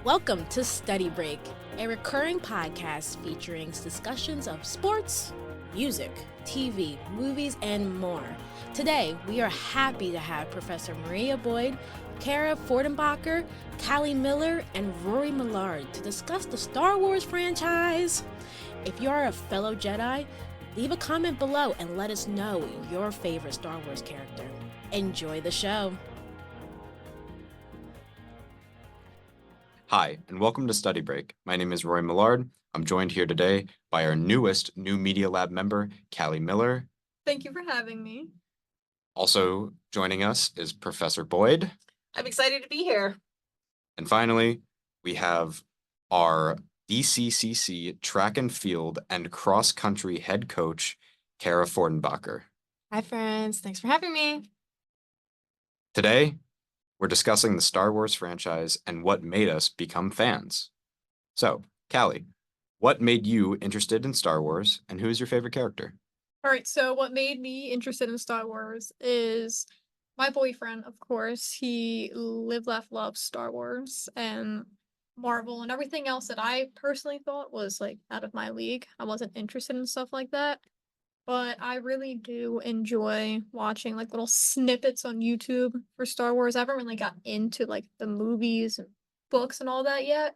Welcome to Study Break, a recurring podcast featuring discussions of sports, music, TV, movies, and more. Today, we are happy to have Professor Maria Boyd, Cara Fordenbacher, Kalli Miller, and Rory Millard to discuss the Star Wars franchise. If you are a fellow Jedi, leave a comment below and let us know your favorite Star Wars character. Enjoy the show. Hi, and welcome to Study Break. My name is Rory Millard. I'm joined here today by our newest New Media Lab member, Kalli Miller. Thank you for having me. Also joining us is Professor Boyd. I'm excited to be here. And finally, we have our DCCC track and field and cross-country head coach, Cara Fordenbacher. Hi, friends. Thanks for having me. Today, we're discussing the Star Wars franchise and what made us become fans. So, Kalli, what made you interested in Star Wars, and who is your favorite character? All right, so what made me interested in Star Wars is my boyfriend, of course. He live, laugh, loves Star Wars and Marvel and everything else that I personally thought was like out of my league. I wasn't interested in stuff like that. But I really do enjoy watching like little snippets on YouTube for Star Wars. I haven't really got into like the movies and books and all that yet.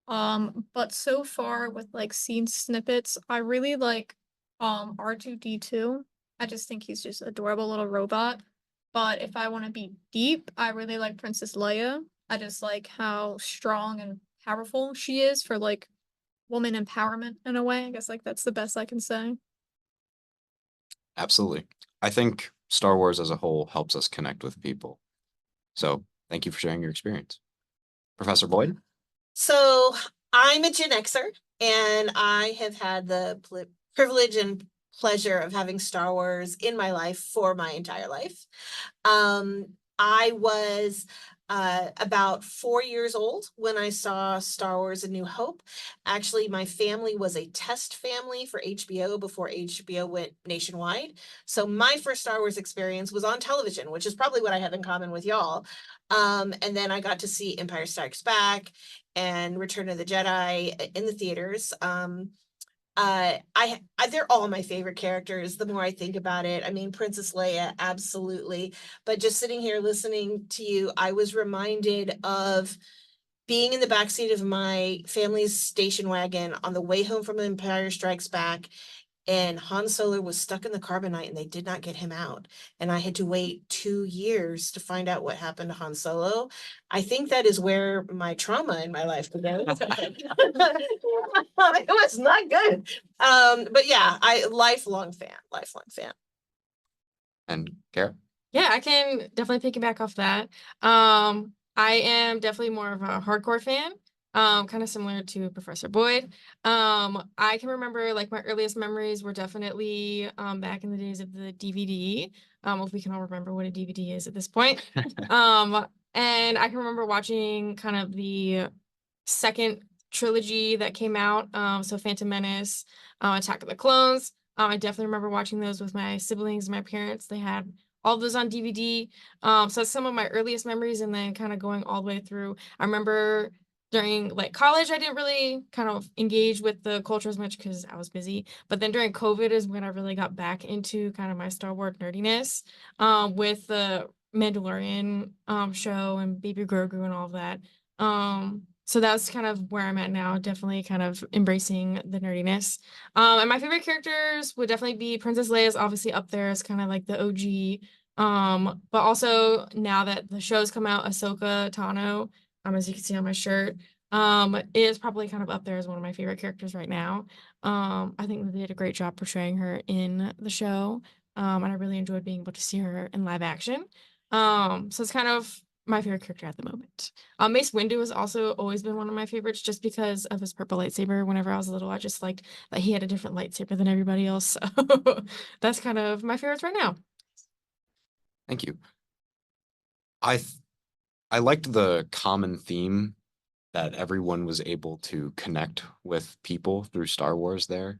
But so far with like scene snippets, I really like R2-D2. I just think he's just adorable little robot. But if I want to be deep, I really like Princess Leia. I just like how strong and powerful she is for like woman empowerment in a way. I guess like that's the best I can say. Absolutely. I think Star Wars as a whole helps us connect with people. So thank you for sharing your experience. Professor Boyd? So I'm a Gen Xer, and I have had the privilege and pleasure of having Star Wars in my life for my entire life. I was about 4 years old when I saw Star Wars: A New Hope. Actually, my family was a test family for HBO before HBO went nationwide. So my first Star Wars experience was on television, which is probably what I have in common with y'all. And then I got to see Empire Strikes Back and Return of the Jedi in the theaters. They're all my favorite characters the more I think about it. I mean, Princess Leia, absolutely. But just sitting here listening to you, I was reminded of being in the backseat of my family's station wagon on the way home from Empire Strikes Back, and Han Solo was stuck in the carbonite and they did not get him out. And I had to wait 2 years to find out what happened to Han Solo. I think that is where my trauma in my life began. It was not good. But yeah, lifelong fan. And Cara? Yeah, I can definitely piggyback off that. I am definitely more of a hardcore fan, kind of similar to Professor Boyd. I can remember like my earliest memories were definitely back in the days of the DVD. If we can all remember what a DVD is at this point. And I can remember watching kind of the second trilogy that came out. So Phantom Menace, Attack of the Clones. I definitely remember watching those with my siblings and my parents. They had all those on DVD. So that's some of my earliest memories, and then kind of going all the way through. I remember during like college, I didn't really kind of engage with the culture as much because I was busy. But then during COVID is when I really got back into kind of my Star Wars nerdiness, with the Mandalorian show and Baby Grogu and all of that. So that's kind of where I'm at now, definitely kind of embracing the nerdiness. And my favorite characters would definitely be Princess Leia is obviously up there as kind of like the OG. But also now that the show's come out, Ahsoka Tano, as you can see on my shirt, is probably kind of up there as one of my favorite characters right now. I think they did a great job portraying her in the show. And I really enjoyed being able to see her in live action. So it's kind of my favorite character at the moment. Mace Windu has also always been one of my favorites just because of his purple lightsaber. Whenever I was little, I just liked that he had a different lightsaber than everybody else. So that's kind of my favorites right now. Thank you. I liked the common theme that everyone was able to connect with people through Star Wars there.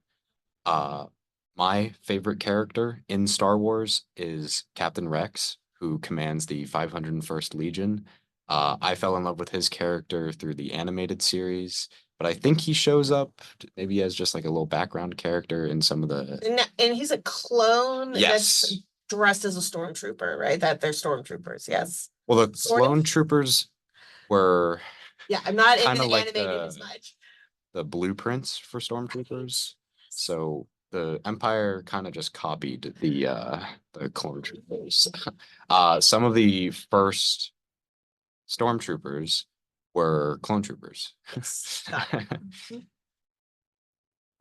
My favorite character in Star Wars is Captain Rex, who commands the 501st Legion. I fell in love with his character through the animated series, but I think he shows up maybe as just like a little background character in some of the. And he's a clone Yes. that's dressed as a stormtrooper, right? That they're stormtroopers, yes. Well, the Sort of. clone troopers were Yeah, I'm not into Kinda the like animated the- as much. the blueprints for stormtroopers. So the Empire kind of just copied the clone troopers. Some of the first stormtroopers were clone troopers. Yes,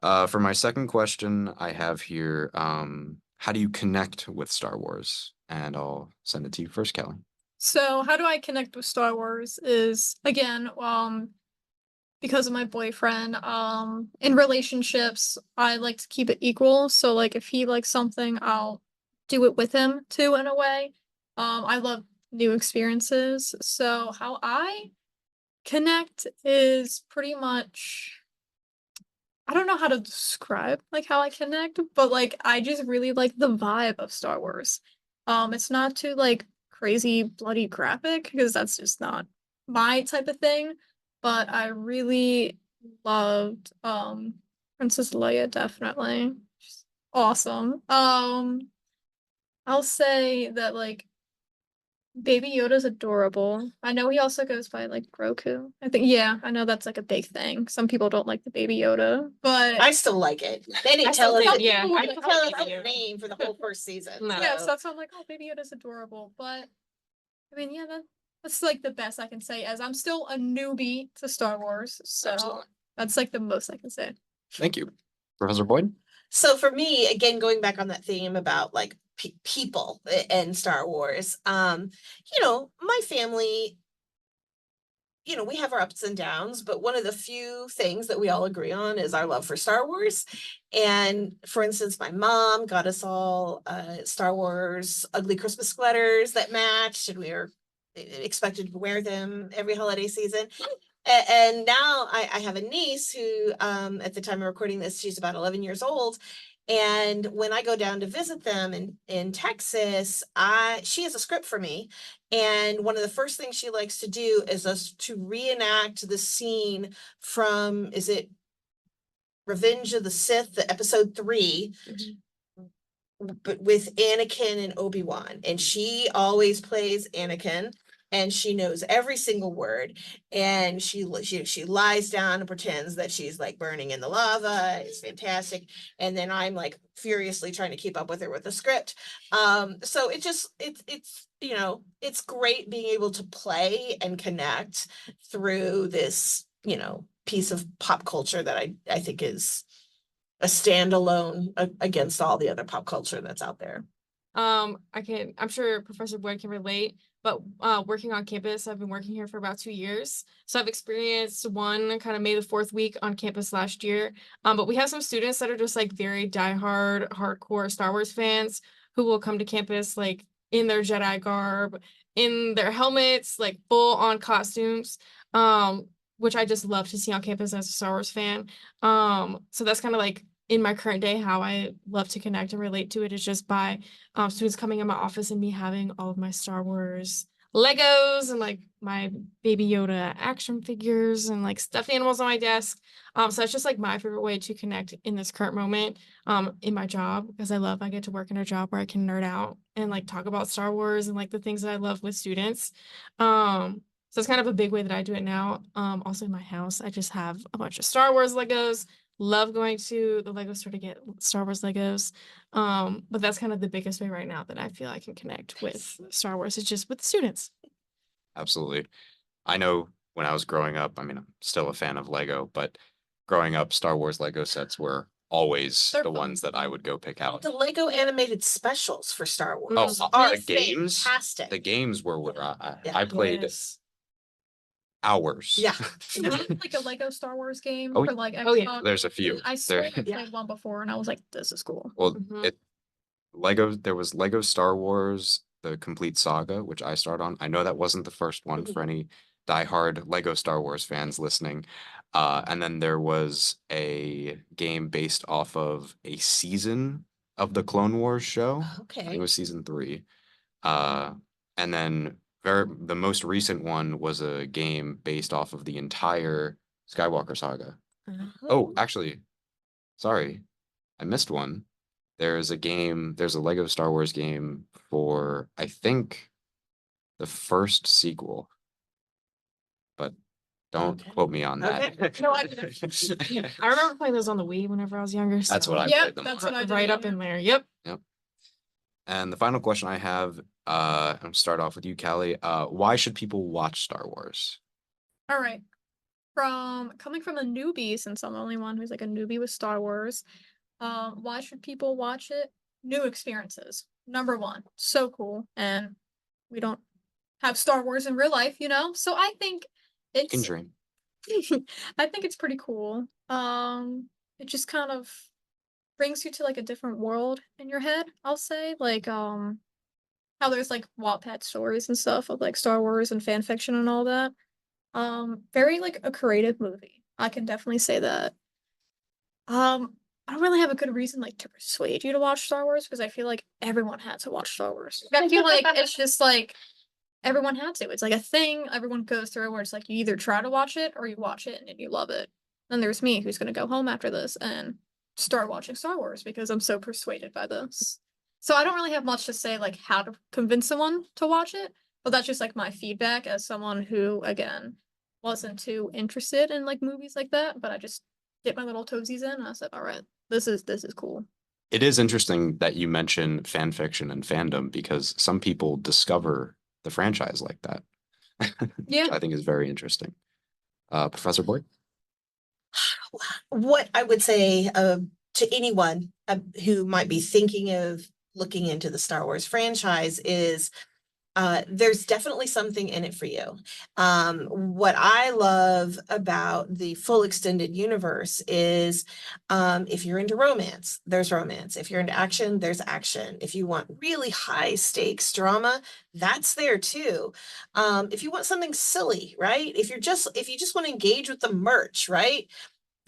got For my second question, I have here, how do you connect with Star Wars? And I'll send it to you first, Kelly. So how do I connect with Star Wars is again, because of my boyfriend. In relationships, I like to keep it equal. So like if he likes something, I'll do it with him too in a way. I love new experiences. So how I connect is pretty much I don't know how to describe like how I connect, but like I just really like the vibe of Star Wars. It's not too like crazy bloody graphic because that's just not my type of thing, but I really loved Princess Leia definitely. She's awesome. I'll say that like Baby Yoda's adorable. I know he also goes by like Grogu. I think yeah, I know that's like a big thing. Some people don't like the Baby Yoda, but I still like it. They didn't I still tell us. think- They yeah, I didn't still tell us like the it. name for the whole first season. No. yeah, so So that's why I'm like, oh, Baby Yoda's adorable. But I mean, yeah, that's like the best I can say as I'm still a newbie to Star Wars. So Absolutely. that's like the most I can say. Thank you. Professor Boyd? So for me, again, going back on that theme about like people and Star Wars, my family, we have our ups and downs, but one of the few things that we all agree on is our love for Star Wars. And for instance, my mom got us all Star Wars ugly Christmas sweaters that matched, and we were expected to wear them every holiday season. And now I have a niece who, at the time of recording this, she's about 11 years old. And when I go down to visit them in Texas, she has a script for me. And one of the first things she likes to do is us to reenact the scene from, is it Revenge of the Sith, the episode 3, but with Anakin and Obi-Wan. And she always plays Anakin. And she knows every single word, and she lies down and pretends that she's like burning in the lava. It's fantastic. And then I'm like furiously trying to keep up with her with the script. So it's great being able to play and connect through this, piece of pop culture that I think is a standalone against all the other pop culture that's out there. I'm sure Professor Boyd can relate, but working on campus, I've been working here for about 2 years. So I've experienced one kind of May the 4th week on campus last year. But we have some students that are just like very diehard, hardcore Star Wars fans who will come to campus like in their Jedi garb, in their helmets, like full on costumes, which I just love to see on campus as a Star Wars fan. So that's kind of like in my current day, how I love to connect and relate to it is just by students coming in my office and me having all of my Star Wars Legos and like my Baby Yoda action figures and like stuffed animals on my desk. So it's just like my favorite way to connect in this current moment in my job, because I get to work in a job where I can nerd out and like talk about Star Wars and like the things that I love with students. So it's kind of a big way that I do it now. Also in my house, I just have a bunch of Star Wars Legos. Love going to the Lego store to get Star Wars Legos. But that's kind of the biggest way right now that I feel I can connect with Star Wars. It's just with students. Absolutely. I know when I was growing up, I mean, I'm still a fan of Lego, but growing up, Star Wars Lego sets were always They're the fun. ones that I would go pick out. The Lego animated specials for Star Wars Oh, are the games? fantastic. The games were where Yeah. I played Yes. hours. Yeah. Like a Lego Star Wars game Oh, for like oh, yeah. Xbox. There's a few. I swear There. I played one before and I was like, this is cool. Well, Mhm. there was Lego Star Wars, the complete saga, which I started on. I know that wasn't the first one for any diehard Lego Star Wars fans listening. And then there was a game based off of a season of the Clone Wars show. I think Okay. it was season 3. And then the most recent one was a game based off of the entire Skywalker saga. Oh, actually, sorry, I missed one. There's a Lego Star Wars game for, I think, the first sequel, but don't Okay. quote me on that. Okay. No, I remember playing those on the Wii whenever I was younger. That's what I Yep, played them that's on. what I did. Right up in there. Yep. And the final question I have, I'm start off with you, Kalli. Why should people watch Star Wars? All right. From coming from a newbie, since I'm the only one who's like a newbie with Star Wars, why should people watch it? New experiences. Number one, so cool. And we don't have Star Wars in real life, you know? So I think You can it's dream. I think it's pretty cool. It just kind of brings you to like a different world in your head, I'll say. Like how there's like Wattpad stories and stuff of like Star Wars and fan fiction and all that. Very like a creative movie. I can definitely say that. I don't really have a good reason like to persuade you to watch Star Wars because I feel like everyone had to watch Star Wars. I feel like it's just like everyone had to. It's like a thing everyone goes through where it's like you either try to watch it or you watch it and you love it. Then there's me who's gonna go home after this and start watching Star Wars because I'm so persuaded by this. So I don't really have much to say like how to convince someone to watch it, but that's just like my feedback as someone who again wasn't too interested in like movies like that, but I just dipped my little toesies in and I said, all right, this is cool. It is interesting that you mention fan fiction and fandom because some people discover the franchise like that. Yeah. Which I think is very interesting. Professor Boyd? What I would say to anyone who might be thinking of looking into the Star Wars franchise is there's definitely something in it for you. What I love about the full extended universe is if you're into romance, there's romance. If you're into action, there's action. If you want really high stakes drama, that's there too. If you want something silly, right? If you just want to engage with the merch, right?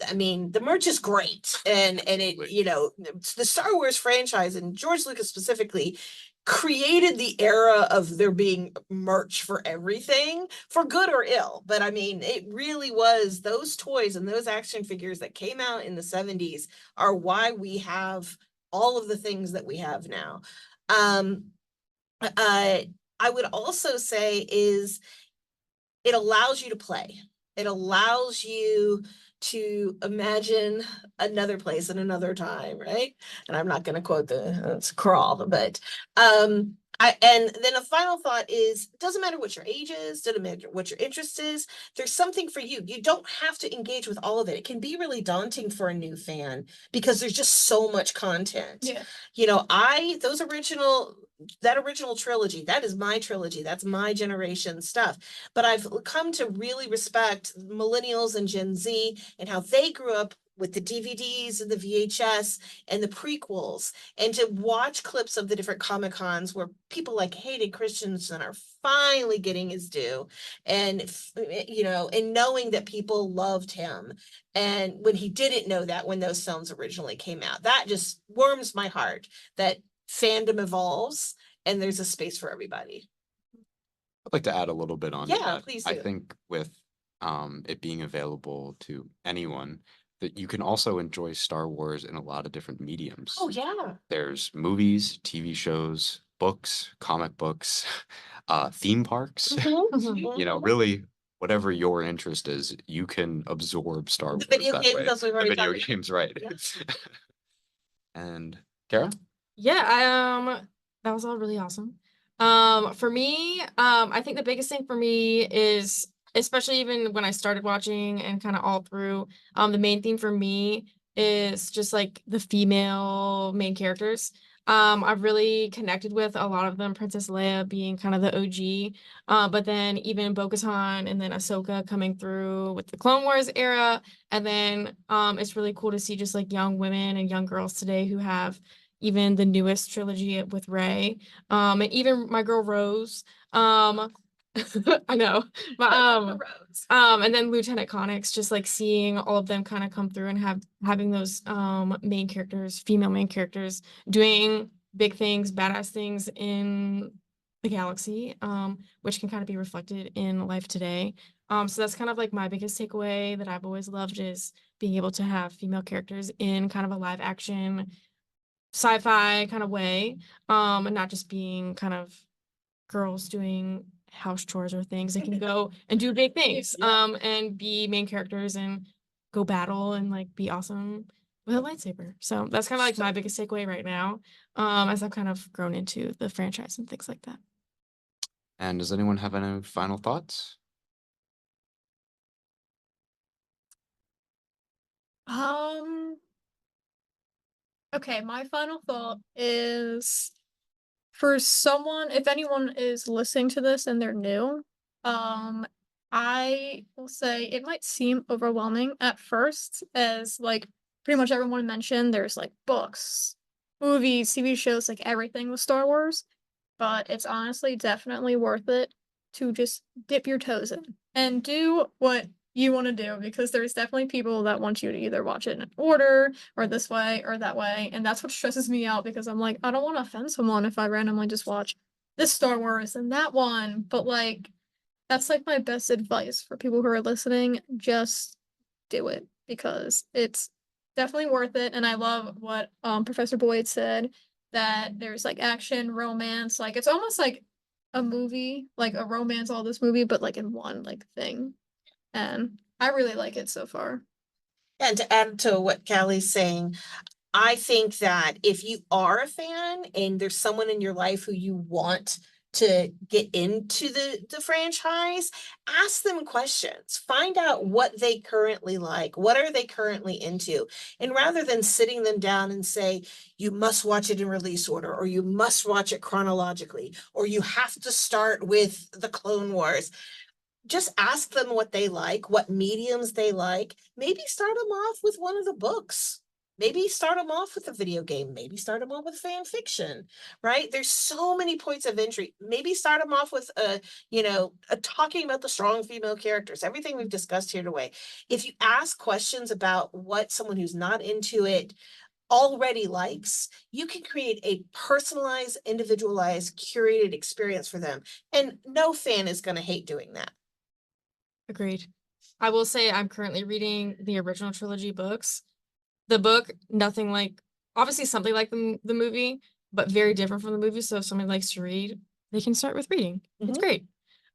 I mean, the merch is great, and it, you know, the Star Wars franchise and George Lucas specifically created the era of there being merch for everything, for good or ill. But I mean, it really was those toys and those action figures that came out in the 70s are why we have all of the things that we have now. I would also say is it allows you to play. It allows you to imagine another place and another time, right? And I'm not going to quote it's crawl, but and then a final thought is it doesn't matter what your age is, doesn't matter what your interest is, there's something for you. You don't have to engage with all of it. It can be really daunting for a new fan because there's just so much content. Yeah. You know, that original trilogy, that is my trilogy, that's my generation stuff. But I've come to really respect millennials and Gen Z and how they grew up with the DVDs and the VHS and the prequels, and to watch clips of the different Comic Cons where people like Hayden Christensen are finally getting his due, and you know, and knowing that people loved him, and when he didn't know that when those films originally came out, that just warms my heart that fandom evolves and there's a space for everybody. I'd like to add a little bit on Yeah, that. please I do. think with it being available to anyone, that you can also enjoy Star Wars in a lot of different mediums. Oh yeah. There's movies, TV shows, books, comic books, theme parks. You know, really, whatever your interest is, you can absorb Star The Wars video that games, way. as we've The already video talked about. games, right? Yeah. And Kara? Yeah, that was all really awesome. For me, I think the biggest thing for me is, especially even when I started watching and kind of all through, the main theme for me is just like the female main characters. I've really connected with a lot of them, Princess Leia being kind of the OG, but then even Bo-Katan and then Ahsoka coming through with the Clone Wars era. And then it's really cool to see just like young women and young girls today who have even the newest trilogy with Rey, and even my girl Rose. I know, but and then Lieutenant Connix, just like seeing all of them kind of come through and having those main characters, female main characters, doing big things, badass things in the galaxy, which can kind of be reflected in life today. So that's kind of like my biggest takeaway that I've always loved, is being able to have female characters in kind of a live action sci-fi kind of way, and not just being kind of girls doing house chores or things. They can go and do big things, and be main characters and go battle and like be awesome with a lightsaber. So that's kind of like my biggest takeaway right now, as I've kind of grown into the franchise and things like that. And does anyone have any final thoughts? Okay, my final thought is, for someone, if anyone is listening to this and they're new, I will say it might seem overwhelming at first, as like pretty much everyone mentioned, there's like books, movies, TV shows, like everything with Star Wars, but it's honestly definitely worth it to just dip your toes in and do what you want to do, because there's definitely people that want you to either watch it in order or this way or that way, and that's what stresses me out, because I'm like, I don't want to offend someone if I randomly just watch this Star Wars and that one, but like that's like my best advice for people who are listening. Just do it, because it's definitely worth it. And I love what Professor Boyd said, that there's like action, romance, like it's almost like a movie, like a romance, all this movie, but like in one like thing. And I really like it so far. And to add to what Kalli's saying, I think that if you are a fan and there's someone in your life who you want to get into the franchise, ask them questions, find out what they currently like, what are they currently into, and rather than sitting them down and say, you must watch it in release order, or you must watch it chronologically, or you have to start with the Clone Wars, just ask them what they like, what mediums they like. Maybe start them off with one of the books. Maybe start them off with a video game. Maybe start them off with fan fiction, right? There's so many points of entry. Maybe start them off with talking about the strong female characters, everything we've discussed here today. If you ask questions about what someone who's not into it already likes, you can create a personalized, individualized, curated experience for them. And no fan is going to hate doing that. Agreed. I will say I'm currently reading the original trilogy books. The book, nothing like, obviously something like the movie, but very different from the movie. So if somebody likes to read, they can start with reading. It's great.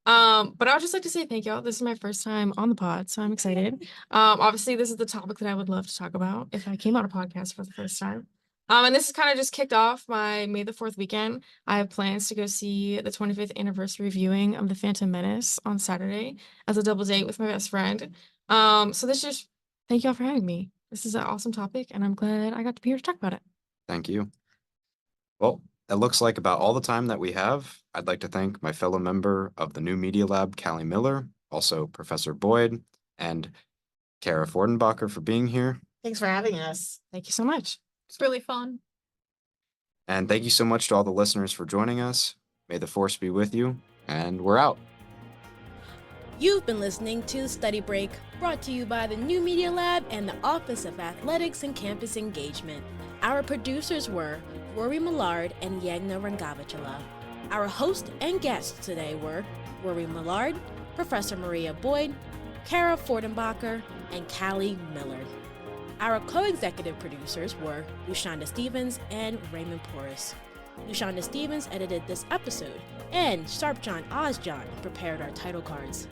But I would just like to say thank y'all. This is my first time on the pod, so I'm excited. Obviously this is the topic that I would love to talk about if I came on a podcast for the first time. And this is kind of just kicked off my May the 4th weekend. I have plans to go see the 25th anniversary viewing of The Phantom Menace on Saturday as a double date with my best friend. So this just, thank y'all for having me. This is an awesome topic, and I'm glad I got to be here to talk about it. Thank you. Well, that looks like about all the time that we have. I'd like to thank my fellow member of the New Media Lab, Kalli Miller, also Professor Boyd, and Cara Fordenbacher for being here. Thanks for having us. Thank you so much. It's really fun. And thank you so much to all the listeners for joining us. May the Force be with you, and we're out. You've been listening to Study Break, brought to you by the New Media Lab and the Office of Athletics and Campus Engagement. Our producers were Rory Millard and Yagna Rangavachala. Our host and guests today were Rory Millard, Professor Maria Boyd, Cara Fordenbacher, and Kalli Miller. Our co-executive producers were Lushonda Stevens and Raymond Porras. Lushonda Stevens edited this episode, and Sharpjohn Ozjohn prepared our title cards.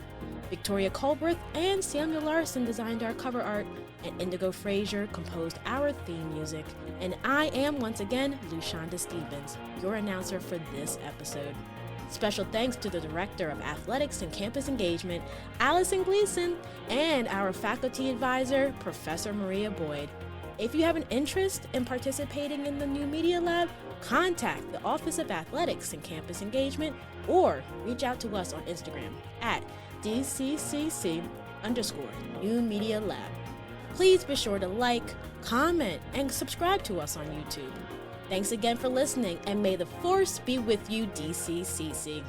Victoria Colberth and Samuel Larson designed our cover art, and Indigo Frazier composed our theme music. And I am, once again, Lushonda Stevens, your announcer for this episode. Special thanks to the Director of Athletics and Campus Engagement, Allison Gleason, and our faculty advisor, Professor Maria Boyd. If you have an interest in participating in the New Media Lab, contact the Office of Athletics and Campus Engagement or reach out to us on Instagram at DCCC_New Media Lab. Please be sure to like, comment, and subscribe to us on YouTube. Thanks again for listening, and may the Force be with you, DCCC.